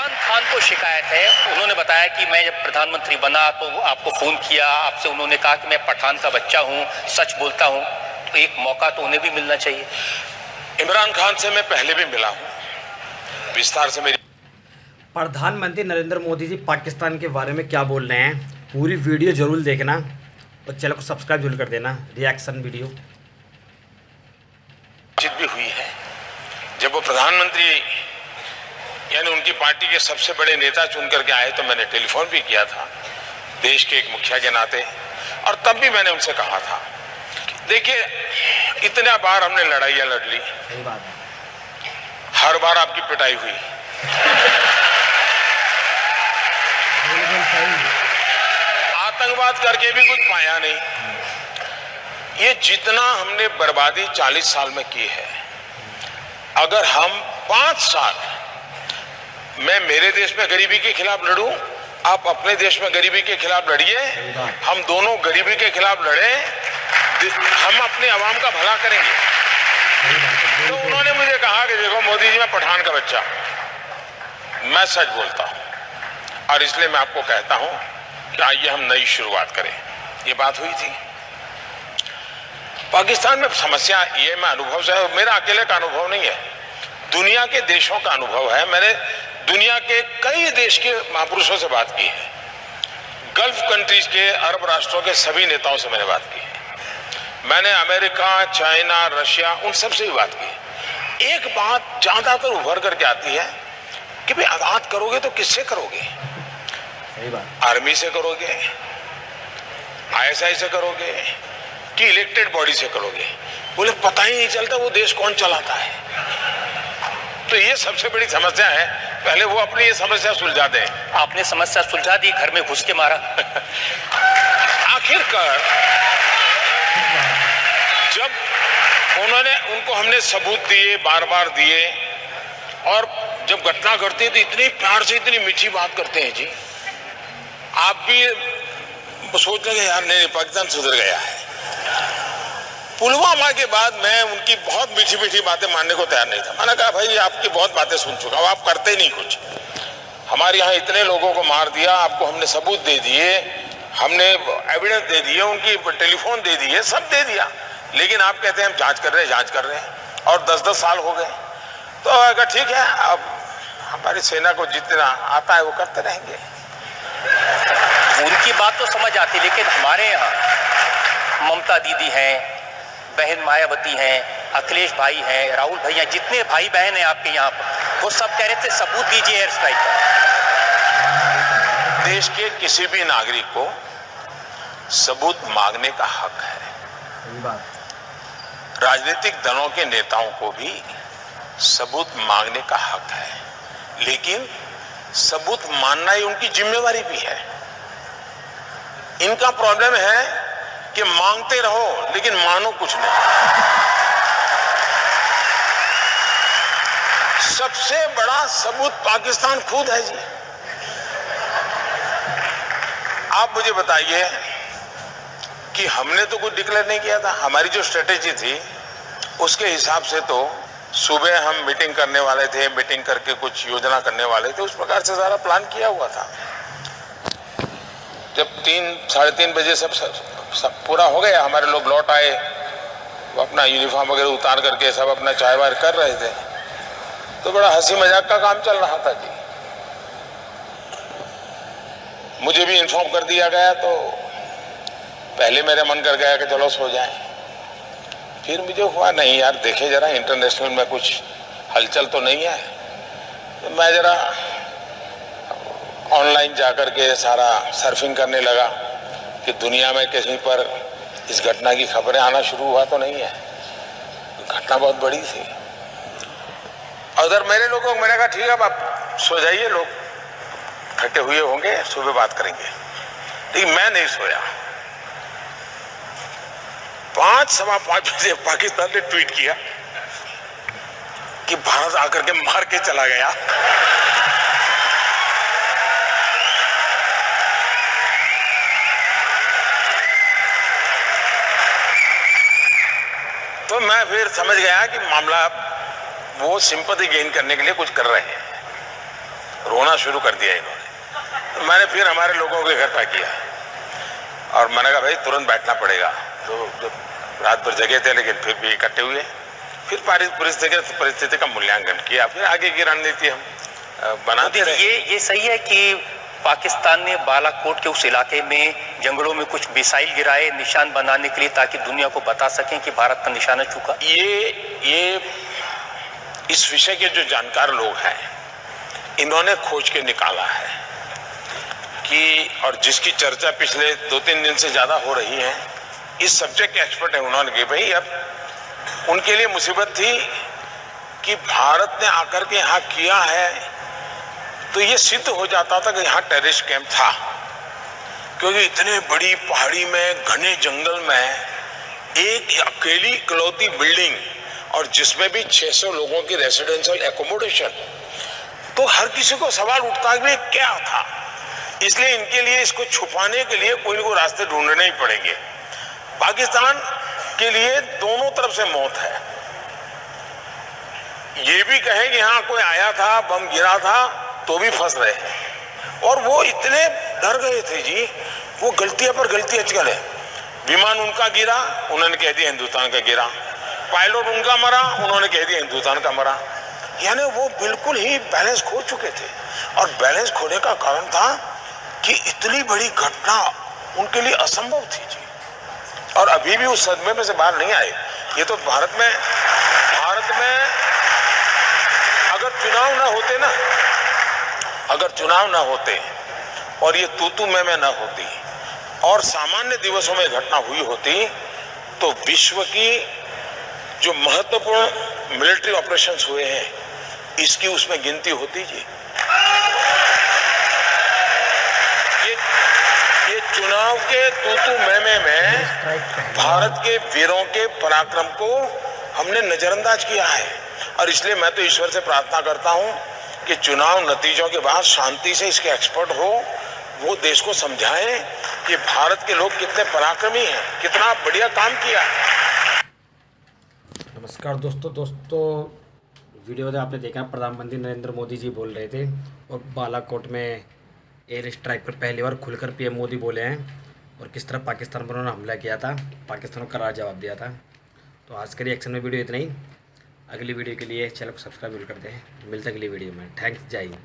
इमरान खान को शिकायत है, उन्होंने बताया कि मैं जब प्रधानमंत्री बना तो आपको फोन किया, आपसे उन्होंने कहा कि मैं पठान का बच्चा हूं, सच बोलता हूं, तो एक मौका तो उन्हें भी मिलना चाहिए। इमरान खान से मैं पहले भी मिला हूं, विस्तार से मेरी। प्रधानमंत्री नरेंद्र मोदी जी पाकिस्तान के बारे में क्या बोल रहे हैं, पूरी वीडियो जरूर देखना और चैनल को सब्सक्राइब जरूर कर देना। रिएक्शन वीडियो भी हुई है जब वो प्रधानमंत्री यानी उनकी पार्टी के सबसे बड़े नेता चुन करके आए तो मैंने टेलीफोन भी किया था देश के एक मुखिया के नाते, और तब भी मैंने उनसे कहा था कि देखिए इतना बार हमने लड़ाइयां लड़ ली, सही बात है, हर बार आपकी पिटाई हुई, आतंकवाद करके भी कुछ पाया नहीं। ये जितना हमने बर्बादी 40 साल में की है, अगर हम 5 साल मैं मेरे देश में गरीबी के खिलाफ लड़ूं, आप अपने देश में गरीबी के खिलाफ लड़िए, हम दोनों गरीबी के खिलाफ लड़े, हम अपने आवाम का भला करेंगे। तो उन्होंने मुझे कहा कि देखो मोदी जी, मैं पठान का बच्चा, मैं सच बोलता हूं और इसलिए मैं आपको कहता हूं कि आइए हम नई शुरुआत करें। ये बात हुई थी। पाकिस्तान में समस्या ये मैं अनुभव से, मेरा अकेले का अनुभव नहीं है, दुनिया के देशों का अनुभव है। मैंने दुनिया के कई देश के महापुरुषों से बात की है, गल्फ कंट्रीज के, अरब राष्ट्रों के सभी नेताओं से मैंने बात की है, मैंने अमेरिका, चाइना, रशिया, उन सब से भी बात की है। एक बात ज्यादातर उभर करके आती है कि भाई आजाद करोगे तो किससे करोगे? सही बात, आर्मी से करोगे, आईएसआई से करोगे कि इलेक्टेड बॉडी से करोगे? बोले पता ही नहीं चलता वो देश कौन चलाता है। तो ये सबसे बड़ी समस्या है, पहले वो अपनी ये समस्या सुलझा दें। आपने समस्या सुलझा दी, घर में घुस के मारा। आखिरकार जब उनको हमने सबूत दिए, बार बार दिए, और जब घटना घटती है तो इतनी प्यार से, इतनी मीठी बात करते हैं जी, आप भी सोच लेंगे यार नहीं, पाकिस्तान सुधर गया है। पुलवामा के बाद मैं उनकी बहुत मीठी मीठी बातें मानने को तैयार नहीं था। मैंने कहा भाई आपकी बहुत बातें सुन चुका हूं, आप करते नहीं कुछ। हमारे यहाँ इतने लोगों को मार दिया, आपको हमने सबूत दे दिए, हमने एविडेंस दे दिए, उनकी टेलीफोन दे दिए, सब दे दिया, लेकिन आप कहते हैं हम जांच कर रहे हैं, और 10-10 साल हो गए। तो अगर ठीक है, अब हमारी सेना को जितना आता है वो करते रहेंगे। उनकी बात तो समझ आती, लेकिन हमारे यहाँ ममता दीदी हैं, बहन मायावती हैं, अखिलेश भाई हैं, राहुल भैया, जितने भाई बहन हैं आपके यहाँ पर, वो सब कह रहे थे सबूत दीजिए एयर स्ट्राइक का। देश के किसी भी नागरिक को सबूत मांगने का हक है। सही बात, राजनीतिक दलों के नेताओं को भी सबूत मांगने का हक है, लेकिन सबूत मानना ही उनकी जिम्मेवारी भी है। इनका प्रॉब्लम है कि मांगते रहो लेकिन मानो कुछ नहीं। सबसे बड़ा सबूत पाकिस्तान खुद है जी। आप मुझे बताइए कि हमने तो कुछ डिक्लेयर नहीं किया था, हमारी जो स्ट्रेटेजी थी उसके हिसाब से तो सुबह हम मीटिंग करने वाले थे, मीटिंग करके कुछ योजना करने वाले थे, उस प्रकार से सारा प्लान किया हुआ था। जब 3-3:30 बजे सब पूरा हो गया, हमारे लोग लौट आए, वो अपना यूनिफॉर्म वगैरह उतार करके सब अपना चाय वाय कर रहे थे, तो बड़ा हंसी मजाक का काम चल रहा था जी। मुझे भी इन्फॉर्म कर दिया गया, तो पहले मेरे मन कर गया कि चलो सो जाएं, फिर मुझे हुआ नहीं यार, देखे जरा इंटरनेशनल में कुछ हलचल तो नहीं है, तो मैं जरा ऑनलाइन जाकर के सारा सर्फिंग करने लगा कि दुनिया में कहीं पर इस घटना की खबरें आना शुरू हुआ तो नहीं है। घटना बहुत बड़ी थी। उधर मेरे लोगों को मैंने कहा ठीक है आप सो जाइए, लोग इकट्ठे हुए होंगे, सुबह बात करेंगे, लेकिन मैं नहीं सोया। 5-5:15 बजे पाकिस्तान ने ट्वीट किया कि भारत आकर के मार के चला गया। तो मैं फिर समझ गया कि मामला वो सिंपैथी गेन करने के लिए कुछ कर रहे हैं। रोना शुरू कर दिया इन्होंने। मैंने फिर हमारे लोगों को इकट्ठा किया और मैंने कहा भाई तुरंत बैठना पड़ेगा। तो रात भर जगे थे लेकिन फिर भी इकट्ठे हुए, फिर परिस्थिति का मूल्यांकन किया, फिर आगे की रणनीति हम बनाते रहे। ये सही है कि पाकिस्तान ने बालाकोट के उस इलाके में जंगलों में कुछ मिसाइल गिराए निशान बनाने के लिए, ताकि दुनिया को बता सकें कि भारत का निशाना चूका? ये इस विषय के जो जानकार लोग हैं इन्होंने खोज के निकाला है कि, और जिसकी चर्चा पिछले 2-3 दिन से ज्यादा हो रही है, इस सब्जेक्ट के एक्सपर्ट है उन्होंने कि भाई अब उनके लिए मुसीबत थी कि भारत ने आकर के यहाँ किया है तो ये सिद्ध हो जाता था कि यहाँ टेररिस्ट कैंप था, क्योंकि इतने बड़ी पहाड़ी में घने जंगल में एक अकेली इकलौती बिल्डिंग और जिसमें भी 600 लोगों की रेसिडेंशियल एकोमोडेशन, तो हर किसी को सवाल उठता है कि क्या था। इसलिए इनके लिए इसको छुपाने के लिए कोई ना कोई रास्ते ढूंढने ही पड़ेंगे। पाकिस्तान के लिए दोनों तरफ से मौत है। ये भी कहे कि हाँ कोई आया था, बम गिरा था, तो भी फंस रहे हैं। और वो इतने डर गए थे जी, वो गलतियां पर गलतियां चले। विमान उनका गिरा, उन्होंने कह दिया हिंदुस्तान का गिरा। पायलट उनका मरा, उन्होंने कह दिया हिंदुस्तान का मरा। यानी वो बिल्कुल ही बैलेंस खो चुके थे। और बैलेंस खोने का कारण था कि इतनी बड़ी घटना उनके लिए असंभव थी जी, और अभी भी उस सदमे में से बाहर नहीं आए। ये तो भारत में अगर चुनाव ना होते और ये तू मैं ना होती और सामान्य दिवसों में घटना हुई होती, तो विश्व की जो महत्वपूर्ण मिलिट्री ऑपरेशंस हुए हैं इसकी उसमें गिनती होती जी। ये चुनाव के तू मैं में भारत के वीरों के पराक्रम को हमने नजरअंदाज किया है। और इसलिए मैं तो ईश्वर से प्रार्थना करता हूं कि चुनाव नतीजों के बाद शांति से इसके एक्सपर्ट हो, वो देश को समझाएं कि भारत के लोग कितने पराक्रमी हैं, कितना बढ़िया काम किया। नमस्कार दोस्तों वीडियो में आपने देखा प्रधानमंत्री नरेंद्र मोदी जी बोल रहे थे, और बालाकोट में एयर स्ट्राइक पर पहली बार खुलकर पीएम मोदी बोले हैं, और किस तरह पाकिस्तान पर उन्होंने हमला किया था, पाकिस्तान को करारा जवाब दिया था। तो आज के रिएक्शन में वीडियो इतना ही। अगली वीडियो के लिए चैनल को सब्सक्राइब कर दें। मिलते अगली वीडियो में। थैंक्स, जय हिंद।